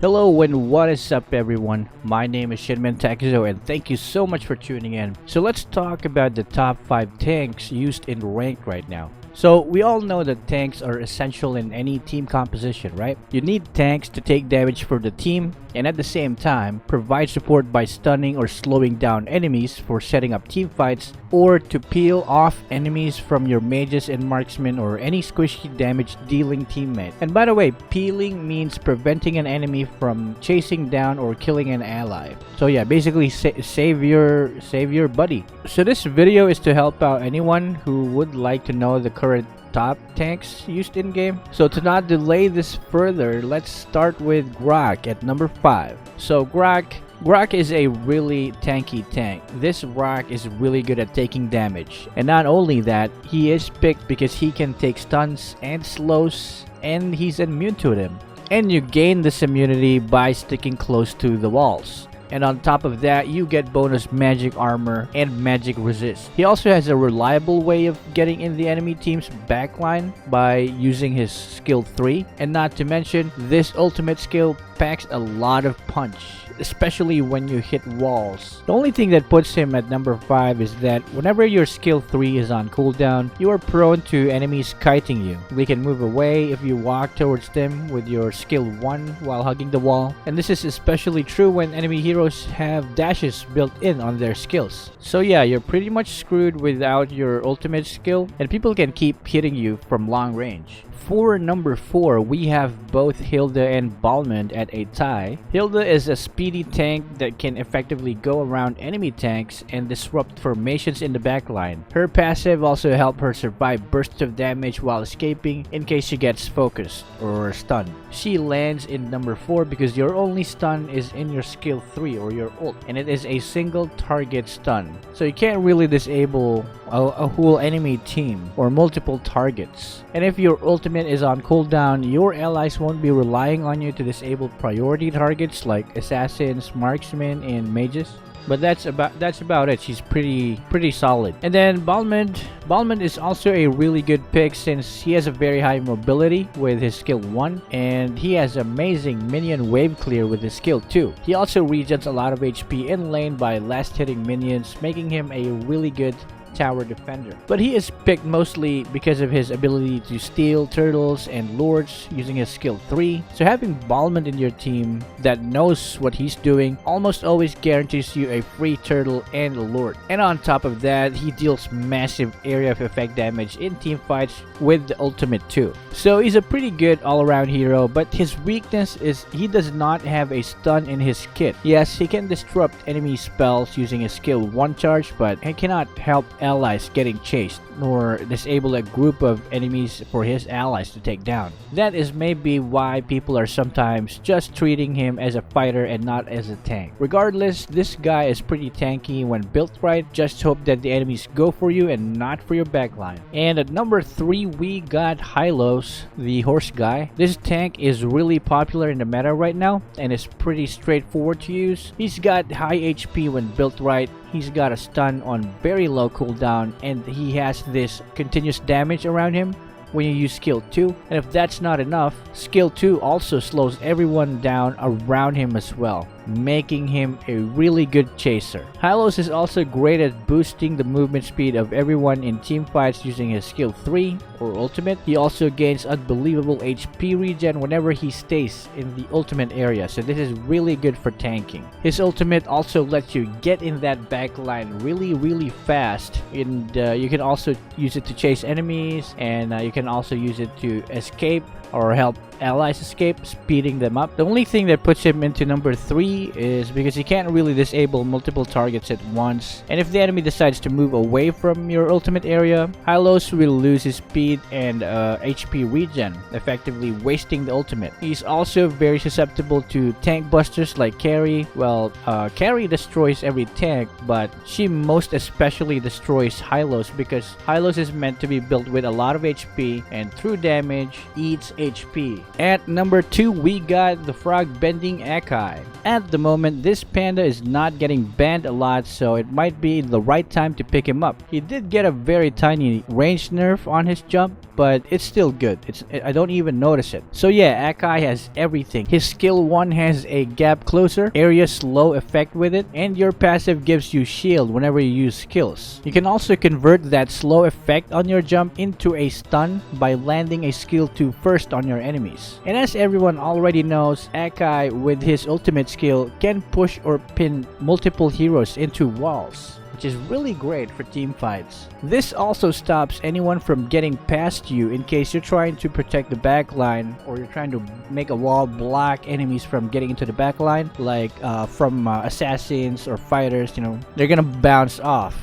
Hello and what is up everyone, my name is Shinman Takizo and thank you so much for tuning in. So let's talk about the top 5 tanks used in ranked right now. So we all know that tanks are essential in any team composition, right? You need tanks to take damage for the team and at the same time provide support by stunning or slowing down enemies for setting up team fights, or to peel off enemies from your mages and marksmen or any squishy damage dealing teammate. And by the way, peeling means preventing an enemy from chasing down or killing an ally. So yeah, basically save your buddy. So this video is to help out anyone who would like to know the current top tanks used in game. So to not delay this further, let's start with Grok at number 5. So Grok is a really tanky tank. This Grok is really good at taking damage. And not only that, he is picked because he can take stuns and slows and he's immune to them. And you gain this immunity by sticking close to the walls. And on top of that, you get bonus magic armor and magic resist. He also has a reliable way of getting in the enemy team's backline by using his skill 3. And not to mention, this ultimate skill packs a lot of punch, especially when you hit walls. The only thing that puts him at number 5 is that whenever your skill 3 is on cooldown, you are prone to enemies kiting you. They can move away if you walk towards them with your skill 1 while hugging the wall. And this is especially true when enemy heroes have dashes built in on their skills. So yeah, you're pretty much screwed without your ultimate skill, and people can keep hitting you from long range. For number 4, we have both Hilda and Balmond at a tie. Hilda is a speedy tank that can effectively go around enemy tanks and disrupt formations in the backline. Her passive also helps her survive bursts of damage while escaping in case she gets focused or stunned. She lands in number 4 because your only stun is in your skill 3 or your ult, and it is a single target stun. So you can't really disable a whole enemy team or multiple targets. And if your ultimate is on cooldown, your allies won't be relying on you to disable priority targets like assassins, marksmen, and mages. But that's about it. She's pretty solid. And then Balmond is also a really good pick since he has a very high mobility with his skill 1, and he has amazing minion wave clear with his skill 2. He also regens a lot of HP in lane by last hitting minions, making him a really good tower defender. But he is picked mostly because of his ability to steal turtles and lords using his skill 3. So having Balmond in your team that knows what he's doing almost always guarantees you a free turtle and a lord. And on top of that, he deals massive area of effect damage in team fights with the ultimate too. So he's a pretty good all-around hero, but his weakness is he does not have a stun in his kit. Yes, he can disrupt enemy spells using his skill 1 charge, but he cannot help allies getting chased, nor disable a group of enemies for his allies to take down. That is maybe why people are sometimes just treating him as a fighter and not as a tank. Regardless, this guy is pretty tanky when built right. Just hope that the enemies go for you and not for your backline. And at number 3, we got Hylos, the horse guy. This tank is really popular in the meta right now and is pretty straightforward to use. He's got high HP when built right. He's got a stun on very low cooldown, and he has this continuous damage around him when you use skill 2. And if that's not enough, skill 2 also slows everyone down around him as well, making him a really good chaser. Hylos is also great at boosting the movement speed of everyone in team fights using his skill 3 or ultimate. He also gains unbelievable HP regen whenever he stays in the ultimate area, so this is really good for tanking. His ultimate also lets you get in that backline really fast, and you can also use it to chase enemies, and you can also use it to escape or help allies escape, speeding them up. The only thing that puts him into number 3 is because he can't really disable multiple targets at once, and if the enemy decides to move away from your ultimate area, Hylos will lose his speed and HP regen, effectively wasting the ultimate. He's also very susceptible to tank busters like Carry. Well, Carry destroys every tank, but she most especially destroys Hylos because Hylos is meant to be built with a lot of HP, and through damage eats HP. At number 2, we got the frog bending Akai. At the moment, this panda is not getting banned a lot, so it might be the right time to pick him up. He did get a very tiny range nerf on his jump, but it's still good. I don't even notice it. So yeah, Akai has everything. His skill 1 has a gap closer, area slow effect with it, and your passive gives you shield whenever you use skills. You can also convert that slow effect on your jump into a stun by landing a skill 2 first on your enemies. And as everyone already knows, Akai with his ultimate skill can push or pin multiple heroes into walls, which is really great for team fights. This also stops anyone from getting past you in case you're trying to protect the backline or you're trying to make a wall block enemies from getting into the backline, like from assassins or fighters. You know, they're gonna bounce off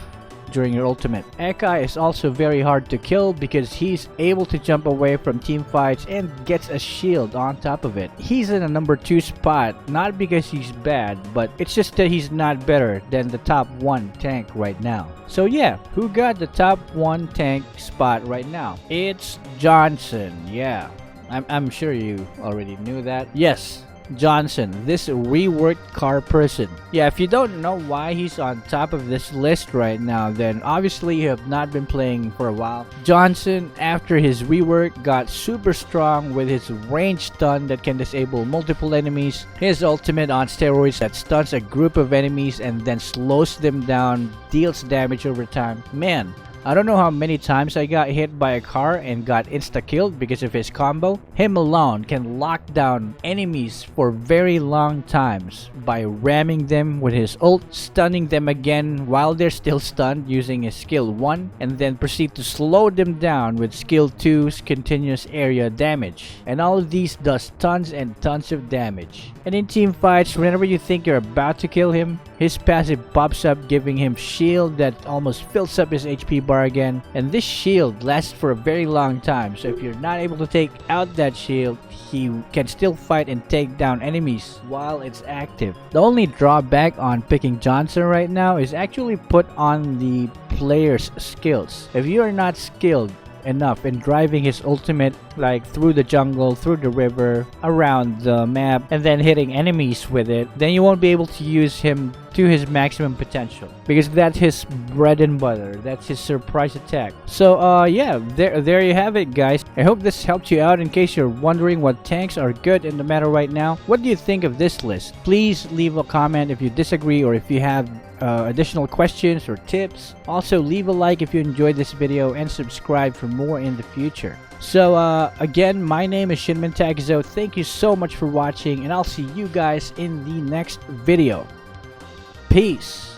during your ultimate. Akai is also very hard to kill because he's able to jump away from team fights and gets a shield on top of it. He's in a number 2 spot, not because he's bad, but it's just that he's not better than the top 1 tank right now. So yeah, who got the top 1 tank spot right now? It's Johnson. Yeah, I'm sure you already knew that. Yes, Johnson, this reworked car person. Yeah, if you don't know why he's on top of this list right now, then obviously you have not been playing for a while. Johnson, after his rework, got super strong with his range stun that can disable multiple enemies, his ultimate on steroids that stuns a group of enemies and then slows them down, deals damage over time. Man, I don't know how many times I got hit by a car and got insta-killed because of his combo. Him alone can lock down enemies for very long times by ramming them with his ult, stunning them again while they're still stunned using his skill 1, and then proceed to slow them down with skill 2's continuous area damage. And all of these does tons and tons of damage. And in team fights, whenever you think you're about to kill him, his passive pops up, giving him shield that almost fills up his HP bar again, and this shield lasts for a very long time, so if you're not able to take out that shield, he can still fight and take down enemies while it's active. The only drawback on picking Johnson right now is actually put on the player's skills. If you are not skilled enough in driving his ultimate, like through the jungle, through the river, around the map, and then hitting enemies with it, then you won't be able to use him to his maximum potential, because that's his bread and butter. That's his surprise attack. So yeah, there you have it, guys. I hope this helped you out in case you're wondering what tanks are good in the meta right now. What do you think of this list? Please leave a comment if you disagree or if you have additional questions or tips. Also, leave a like if you enjoyed this video and subscribe for more in the future. So again, my name is Shinman Takizo. Thank you so much for watching, and I'll see you guys in the next video. Peace.